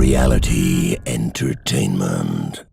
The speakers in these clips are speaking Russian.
Reality Entertainment.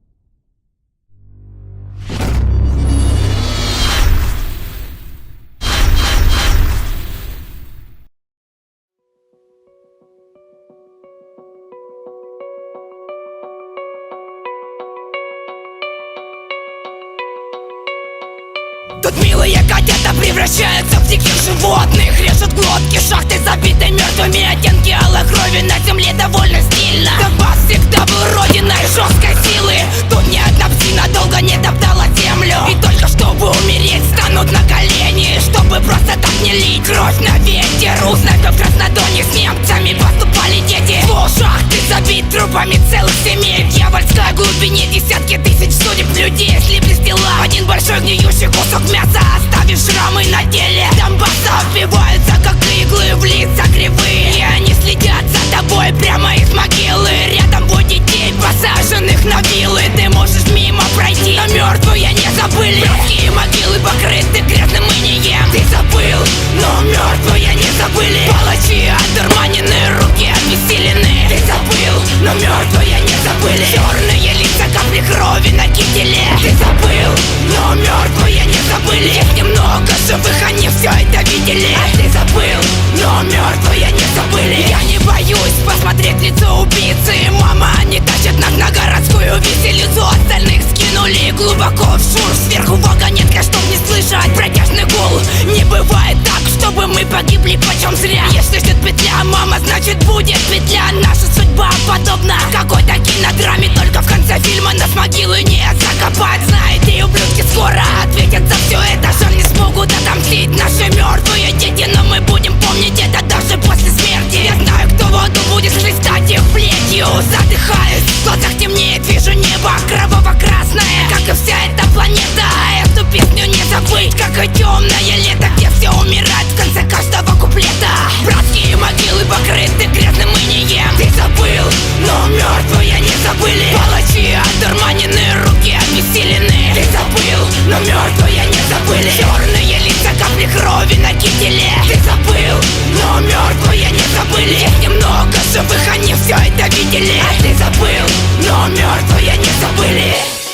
Тут милые котята превращаются в диких животных, режут глотки, шахты забиты мертвыми, оттенки алой крови на земле довольно стильно. Донбасс всегда был родиной жесткой силы. Тут ни одна псина долго не топтала землю. И только чтобы умереть станут на колени, чтобы просто так не лить кровь на ветер. Узнать, как в Краснодоне с немцами поступали дети. Пол шахты забит трупами целых семей. В дьявольской глубине десятки тысяч судеб людей слиплись тела. Один большой гниющий кусок мяса, оставив шрамы на теле. Донбасса впиваются, как иглы в лица кривые, и они следят за тобой прямо из могилы. Рядом бой детей, посаженных на вилы. Ты можешь мимо пройти, но мертвые не забыли. Братские могилы покрыты грязным инием. Ты забыл, но мертвые не забыли. Палачи одурманены, руки обессилены. Ты забыл, но мертвые не забыли. Черные лица, капли крови на кителе. Ты забыл, но мертвые не забыли. Есть немного живых, они все это видели. А ты забыл, но мертвые не забыли. Я не боюсь посмотреть лицо убийцы. Мама, они тащат нас на городскую веселицу. Остальных скинули глубоко в шур. Сверху вагонетка, чтоб не слышать протяжный гул. Не бывает так, чтобы мы погибли почем зря. Если ждет петля, мама, значит будет петля. Наша судьба подобна какой-то кинодраме. Только в конце фильма нас могилы не закопать. Знаете, ублюдки скоро ответят за все это. Жаль, не смогут отомстить наши мертвые дети, но мы будем помнить это даже после смерти. Я знаю, кто в аду будет хлестать их плетью. Задыхаюсь, в глазах темнеет, вижу небо кроваво-красное, как и вся эта планета. Эту песню не забыть, как и темное лето, где все умирают в конце каждого куплета. Братские могилы покрыты грязным инием. Ты забыл, но мертвые не забыли. Палачи одурманены, руки обессилены. Ты забыл, но мертвые не забыли. Черные лица, капли крови на кителе. Ты забыл, но мертвые не забыли. Есть немного живых, они все это видели. А ты забыл, но мертвые не забыли.